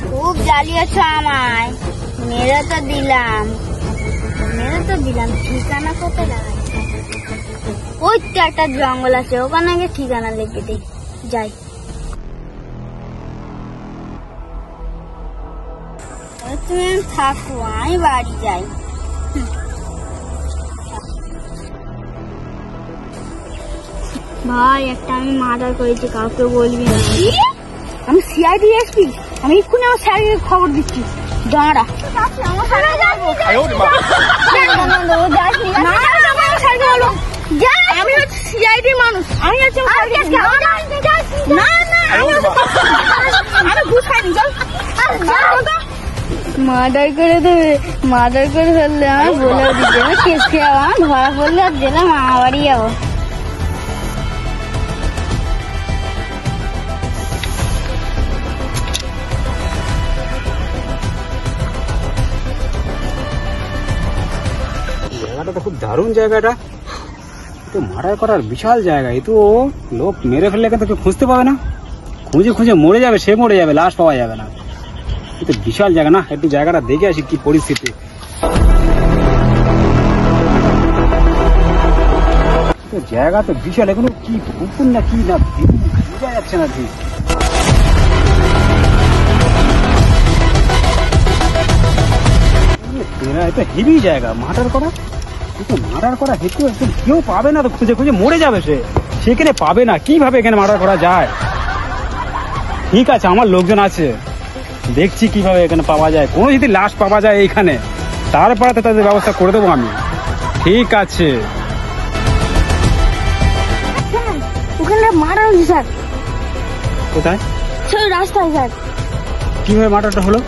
খুব জ্বালিয়েছ আমায়, মেরে তো দিলাম ঠিকানা কোথায় লাগাই? ওই তো একটা জঙ্গল আছে, ওখানে আগে ঠিকানা লিখে দিই, যাই। তুমি থাকো, আমি বাড়ি যাই। ভাই একটা আমি মার্ডার করেছি, কাউকে বলবি না। আমি সিআইডি এসপি, আমি এক্ষুনি আমার স্যারকে খবর দিচ্ছি, দাঁড়া। আমি হচ্ছে সিআইডি মানুষ, আমি হচ্ছে মার্ডার করে ফেললে আমার বলে দিচ্ছে, আমি কেস খেয়ে আমার ধরা পড়লে আর দিলাম আমার বাড়ি যাবো। জায়গাটা তো খুব দারুণ, জায়গাটা তো মার্ডার করার বিশাল জায়গা। এই তো লোক মেরে ফেললে কিন্তু কেউ খুঁজতে পাবে না, খুঁজে খুঁজে মরে যাবে, সে মরে যাবে, লাশ পাওয়া যাবে না। এই তো বিশাল জায়গা না, একটু জায়গাটা দেখে আসি কি পরিস্থিতি। জায়গা তো বিশাল, এখনো কি পুকুর না কি না বোঝা যাচ্ছে না ঠিক। এটা হেভি জায়গা মার্ডার করা, হেতু একদম কেউ পাবে না, তো খুঁজে খুঁজে মরে যাবে সে, সেখানে পাবে না। কিভাবে এখানে মার্ডার করা যায়? ঠিক আছে, আমার লোকজন আছে, দেখছি কিভাবে এখানে পাওয়া যায়। কোনো যদি লাশ পাওয়া যায় এইখানে, তারপরে তো তাদের ব্যবস্থা করে দেবো আমি। ঠিক আছে, ওখানে মার্ডার হয়েছে স্যার। কোথায়? স্যার রাস্তায় স্যার। কিভাবে মার্ডারটা হলো?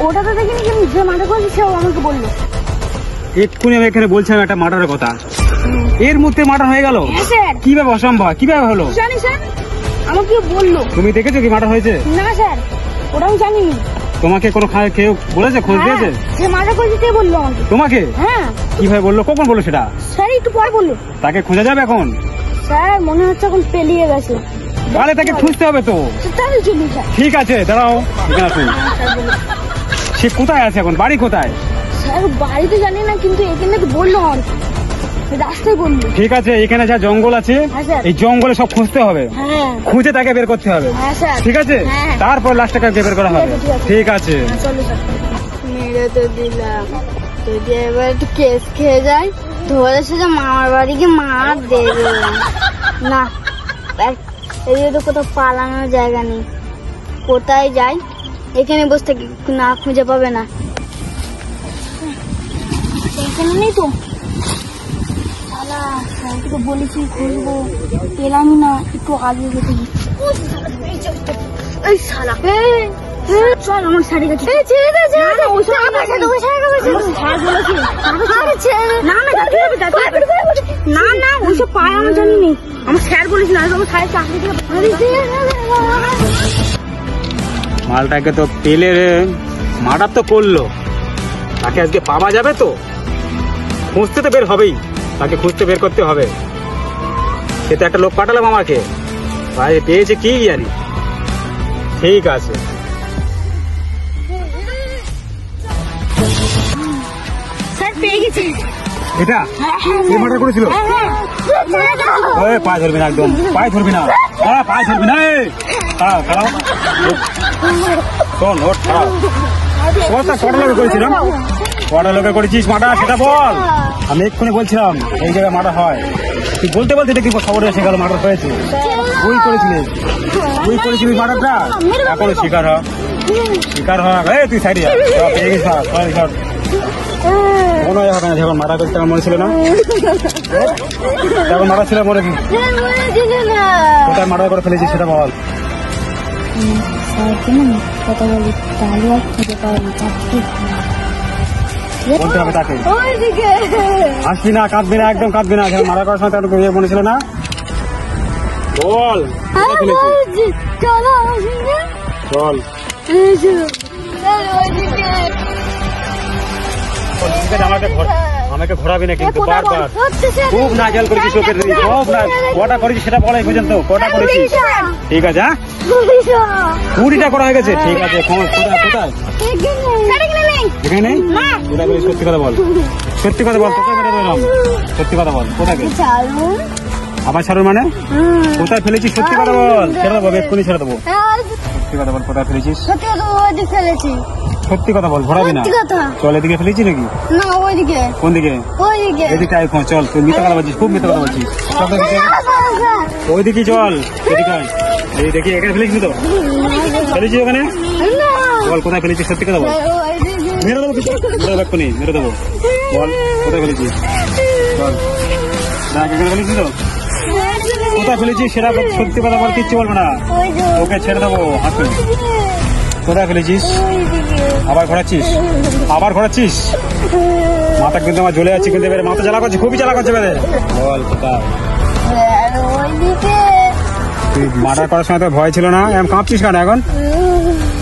ওটা তো দেখিনি, কিন্তু যে মার্ডার করেছে সেও আমাকে বললো। এক্ষুনি আমি এখানে বলছিলাম একটা মার্ডারের কথা, এর মধ্যে মার্ডার হয়ে গেল? কিভাবে অসম্ভব, কিভাবে হলো? জানি স্যার, আমাকে বললো। তুমি দেখেছো কি মার্ডার হয়েছে? না স্যার, ওটা আমি জানিনি। তোমাকে কোনো কেউ বলেছে, খোঁজ দিয়েছে? সে মার্ডার করেছে কে বললো আমাকে? তোমাকে? হ্যাঁ। কিভাবে বললো, কখন বললো সেটা? স্যার একটু পরে বললো। তাকে খোঁজা যাবে এখন? স্যার মনে হচ্ছে এখন পেলিয়ে গেছে। তাহলে তাকে খুঁজতে হবে তো। ঠিক আছে, দাঁড়াও, এখানে আসুন। সে কোথায় আছে এখন, বাড়ি কোথায়? স্যার বাড়িতে জানি না, কিন্তু এখানে তো বললো আমাকে, রাস্তায় বললো। ঠিক আছে, এখানে যা জঙ্গল আছে এই জঙ্গলে সব খুঁজতে হবে, খুঁজে তাকে বের করতে হবে। ঠিক আছে, তারপর লাস্টটাকে বের করা হবে। ঠিক আছে, মেরে তো দিলাম, যদি এবার একটু কেস খেয়ে যায়, ধরে সেটা মামার বাড়ি গিয়ে মার দেবে না। এদিকে তো কোথাও পালানোর জায়গা নেই, কোথায় যাই? এখানে বসে থাকি, না খুঁজে পাবে না। এখানে নেই তো, তো বলেছি খুঁজবো, পেলামই না, একটু আগে গেছে। এই শালা, চল আমার শাড়ি কাছে। না না ওইসব পায় আমার জানি, আমার স্যার বলেছিল আমার স্যারের চাকরি। মালটাকে তো পেলে মার্ডার তো করলো, তাকে আজকে পাওয়া যাবে তো? খুঁজতে তো বের হবেই, তাকে খুঁজতে বের করতে হবে। সে তো একটা লোক পাঠালাম আমাকে, ভাই পেয়েছে কি জানি। ঠিক আছে, স্যার পেয়ে গেছি। এটা কে মার্ডার করেছিল? পায়ে ধরবি না, একদম পায়ে ধরবি না, পায়ে ধরবি না। চল ওঠ, কটা লোকে করেছিলাম? কটা লোকে করেছিস মার্ডার সেটা বল। আমি এক্ষুনি বলছিলাম এই জায়গায় মার্ডার হয়, তুই বলতে বলতে দেখি খবর এসে গেল মার্ডার হয়েছে। তুই করেছিলিস মার্ডারটা, এখনো শিকার হয়। তুই সাইডে পেয়ে গেছিস, মনে হয় হবে না। যখন মারা করতে আমার মনে ছিল না, তখন মারা ছিল মনে কি? কোথায় মারা করে ফেলেছিস সেটা বল। বলতে হবে তাকে, আসবি না, কাঁদবি না, একদম কাঁদবি না। মারা করার সময় তার মনে ছিল না, বল। চল ঠিক আছে, আমাকে ঘোরাবি না কিন্তু বারবার। খুব নাজেল করেছিস ওকে, সব না কটা করেছিস সেটা বলাই পর্যন্ত, কটা করেছিস? ঠিক আছে, হ্যাঁ 20টা করা হয়ে গেছে। ঠিক আছে, কোথায় এখানে নেই? কোথায় বলিস? সত্যি কথা বল, সত্যি কথা বল, তোকে মেরে দিলাম। সত্যি কথা বল, কোথায় গেছিস? আবার ছাড়ুন মানে কোথায় ফেলেছিস? সত্যি কথা বল, ছেড়ে দেবো, এক্ষুনি ছেড়ে দেবো। সত্যি কথা বল, কোথায় ফেলেছিস? সত্যি কথা বল, ঘোরাবি না। চল, এদিকে ফেলেছি নাকি? না, ওইদিকে। কোন দিকে? ওইদিকে। এদিকে আয়, চল, তুই মিথ্যা কথা বলছিস, খুব মিথ্যা কথা বলছিস। চল তো এদিকে। ওইদিকে চল, এদিকে আয়। এই দেখি, এখানে ফেলেছিস তো? ফেলেছিস ওখানে? বল কোথায় ফেলেছিস, সত্যি কথা বল। মেরে দেবো কিছু, মেরে দেবো এক্ষুনি, মেরে দেবো। বল কোথায় ফেলেছিস? চল, দেখ এখানে ফেলেছিস তো? কোথায় ফেলেছিস সেটা সত্যি কথা বল, কিচ্ছু বলবো না। ওকে ছেড়ে দেবো, হাতে। কোথায় ফেলেছিস? আবার ঘোরাচ্ছিস? মাথা কিন্তু আমার জ্বলে যাচ্ছে, কিন্তু এবারে মাথা জ্বালা করছে, খুবই জ্বালা করছে এবারে। বল কোথায়? তুই মার্ডার করার সময় তোর ভয় ছিল না? এমন কাঁপছিস কেন এখন?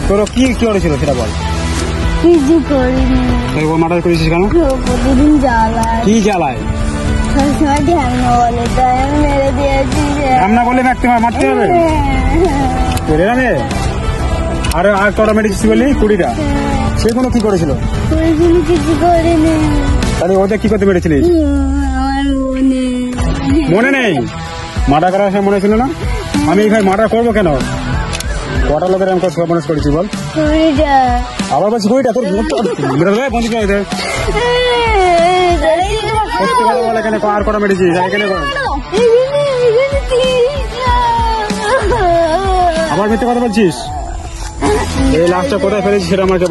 তোর কি করেছিল সেটা বল। কিছু করিনি। তুই ও মার্ডার করেছিস কেন? প্রতিদিন জ্বালায়। কি জ্বালায়? সবসময় ধ্যান বলে, তাই আমি মেরে দিয়েছি। রান্না করলে মারতে হবে রে। আর কটা মেরেছিস বললি? 20টা। সেগুলো কি করেছিল? কিছু করিনি। তাহলে ওদের কি করতে মেরেছিলিস? আমার মনে নেই? মার্ডার করার সময় মনে ছিল না? আমি এই ভাই মার্ডার করবো কেন? কটা লোকের আমি সর্বনাশ করেছি বল? 20টা। আবার বলছি 20টা? তোর বন্ধু করে দে। সত্যি কথা বল, এখানে আর কটা মেরেছিস? এখানে আবার মিথ্যে কথা বলছিস? এই লাশটা কোথায় ফেলেছিস সেটা আমাকে বল।